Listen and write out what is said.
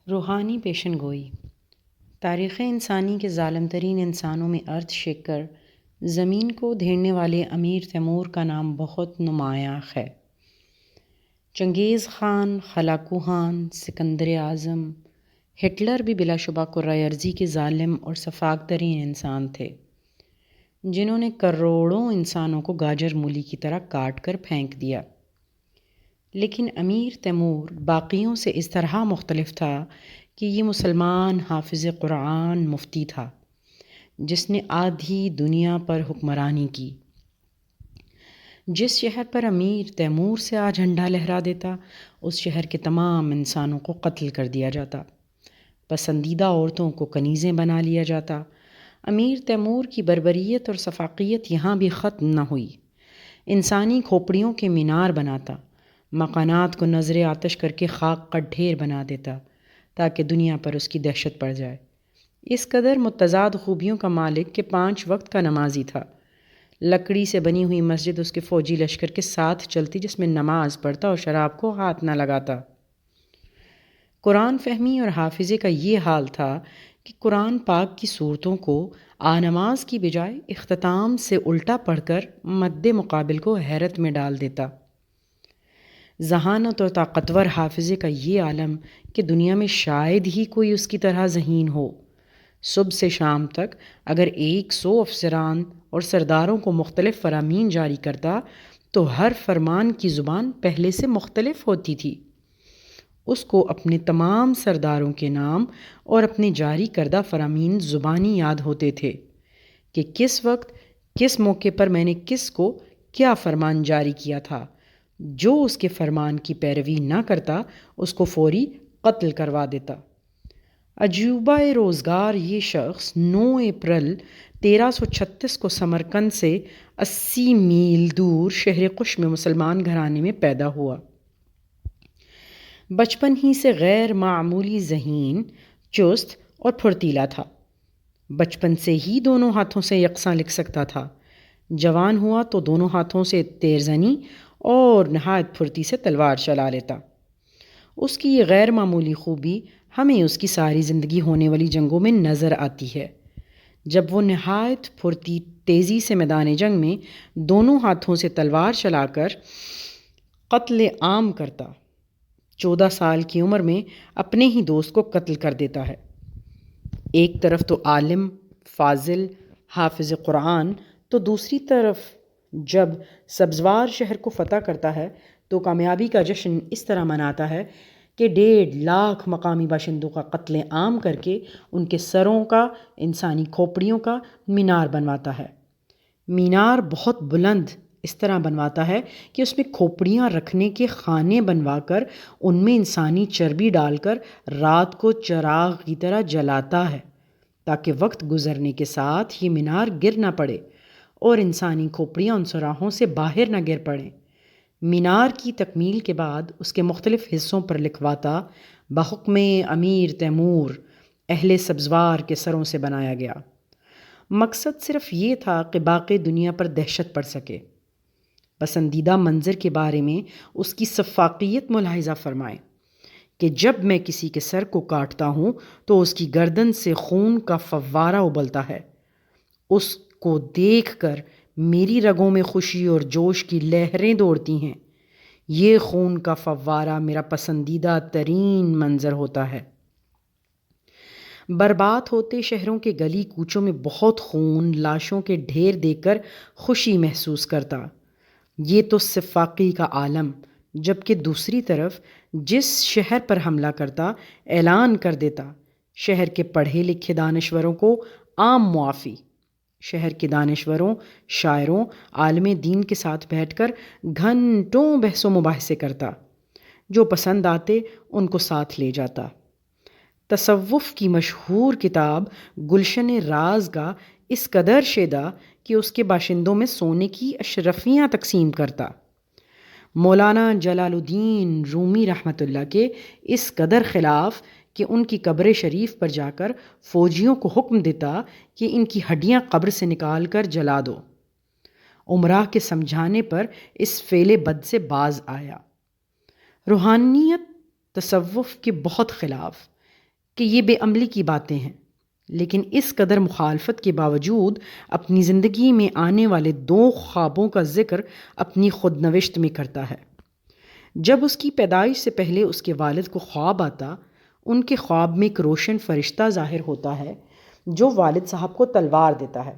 روحانی پیشن گوئی۔ تاریخ انسانی کے ظالم ترین انسانوں میں ارتھ شیکر زمین کو دھیڑنے والے امیر تیمور کا نام بہت نمایاں ہے۔ چنگیز خان، ہلاکو خان، سکندر اعظم، ہٹلر بھی بلا شبہ کرۂ ارضی کے ظالم اور سفاک ترین انسان تھے، جنہوں نے کروڑوں انسانوں کو گاجر مولی کی طرح کاٹ کر پھینک دیا۔ لیکن امیر تیمور باقیوں سے اس طرح مختلف تھا کہ یہ مسلمان حافظ قرآن مفتی تھا، جس نے آدھی دنیا پر حکمرانی کی۔ جس شہر پر امیر تیمور سے آج جھنڈا لہرا دیتا، اس شہر کے تمام انسانوں کو قتل کر دیا جاتا، پسندیدہ عورتوں کو کنیزیں بنا لیا جاتا۔ امیر تیمور کی بربریت اور سفاقیت یہاں بھی ختم نہ ہوئی۔ انسانی کھوپڑیوں کے مینار بناتا، مکانات کو نظر آتش کر کے خاک کا ڈھیر بنا دیتا تاکہ دنیا پر اس کی دہشت پڑ جائے۔ اس قدر متضاد خوبیوں کا مالک کہ 5 وقت کا نمازی تھا۔ لکڑی سے بنی ہوئی مسجد اس کے فوجی لشکر کے ساتھ چلتی، جس میں نماز پڑھتا اور شراب کو ہاتھ نہ لگاتا۔ قرآن فہمی اور حافظے کا یہ حال تھا کہ قرآن پاک کی صورتوں کو نماز کی بجائے اختتام سے الٹا پڑھ کر مد مقابل کو حیرت میں ڈال دیتا۔ ذہانت اور طاقتور حافظے کا یہ عالم کہ دنیا میں شاید ہی کوئی اس کی طرح ذہین ہو۔ صبح سے شام تک اگر 100 افسران اور سرداروں کو مختلف فرامین جاری کرتا تو ہر فرمان کی زبان پہلے سے مختلف ہوتی تھی۔ اس کو اپنے تمام سرداروں کے نام اور اپنے جاری کردہ فرامین زبانی یاد ہوتے تھے کہ کس وقت کس موقع پر میں نے کس کو کیا فرمان جاری کیا تھا۔ جو اس کے فرمان کی پیروی نہ کرتا اس کو فوری قتل کروا دیتا۔ عجوبہ روزگار یہ شخص 9 اپریل 1336 کو سمرقند سے 80 میل دور شہر قش میں مسلمان گھرانے میں پیدا ہوا۔ بچپن ہی سے غیر معمولی ذہین، چست اور پھرتیلا تھا۔ بچپن سے ہی دونوں ہاتھوں سے یکساں لکھ سکتا تھا۔ جوان ہوا تو دونوں ہاتھوں سے تیرزنی اور نہایت پھرتی سے تلوار چلا لیتا۔ اس کی یہ غیر معمولی خوبی ہمیں اس کی ساری زندگی ہونے والی جنگوں میں نظر آتی ہے۔ جب وہ نہایت پھرتی تیزی سے میدان جنگ میں دونوں ہاتھوں سے تلوار چلا کر قتل عام کرتا، 14 سال کی عمر میں اپنے ہی دوست کو قتل کر دیتا ہے۔ ایک طرف تو عالم، فاضل، حافظ قرآن، تو دوسری طرف جب سبزوار شہر کو فتح کرتا ہے تو کامیابی کا جشن اس طرح مناتا ہے کہ 1.5 لاکھ مقامی باشندوں کا قتل عام کر کے ان کے سروں کا، انسانی کھوپڑیوں کا مینار بنواتا ہے۔ مینار بہت بلند اس طرح بنواتا ہے کہ اس میں کھوپڑیاں رکھنے کے خانے بنوا کر ان میں انسانی چربی ڈال کر رات کو چراغ کی طرح جلاتا ہے تاکہ وقت گزرنے کے ساتھ یہ مینار گر نہ پڑے اور انسانی کھوپڑیاں ان سوراخوں سے باہر نہ گر پڑیں۔ مینار کی تکمیل کے بعد اس کے مختلف حصوں پر لکھواتا، بحکم امیر تیمور اہل سبزوار کے سروں سے بنایا گیا۔ مقصد صرف یہ تھا کہ باقی دنیا پر دہشت پڑ سکے۔ پسندیدہ منظر کے بارے میں اس کی سفاقیت ملاحظہ فرمائیں کہ جب میں کسی کے سر کو کاٹتا ہوں تو اس کی گردن سے خون کا فوارہ ابلتا ہے۔ اس کو دیکھ کر میری رگوں میں خوشی اور جوش کی لہریں دوڑتی ہیں۔ یہ خون کا فوارہ میرا پسندیدہ ترین منظر ہوتا ہے۔ برباد ہوتے شہروں کے گلی کوچوں میں بہت خون، لاشوں کے ڈھیر دیکھ کر خوشی محسوس کرتا۔ یہ تو سفاقی کا عالم، جبکہ دوسری طرف جس شہر پر حملہ کرتا اعلان کر دیتا شہر کے پڑھے لکھے دانشوروں کو عام معافی۔ شہر کے دانشوروں، شاعروں، عالم دین کے ساتھ بیٹھ کر گھنٹوں بحث و مباحثے کرتا، جو پسند آتے ان کو ساتھ لے جاتا۔ تصوف کی مشہور کتاب گلشن راز کا اس قدر شیدا کہ اس کے باشندوں میں سونے کی اشرفیاں تقسیم کرتا۔ مولانا جلال الدین رومی رحمۃ اللہ کے اس قدر خلاف کہ ان کی قبر شریف پر جا کر فوجیوں کو حکم دیتا کہ ان کی ہڈیاں قبر سے نکال کر جلا دو۔ عمراء کے سمجھانے پر اس فعل بد سے باز آیا۔ روحانیت تصوف کے بہت خلاف، کہ یہ بے عملی کی باتیں ہیں، لیکن اس قدر مخالفت کے باوجود اپنی زندگی میں آنے والے 2 خوابوں کا ذکر اپنی خود نوشت میں کرتا ہے۔ جب اس کی پیدائش سے پہلے اس کے والد کو خواب آتا، ان کے خواب میں ایک روشن فرشتہ ظاہر ہوتا ہے جو والد صاحب کو تلوار دیتا ہے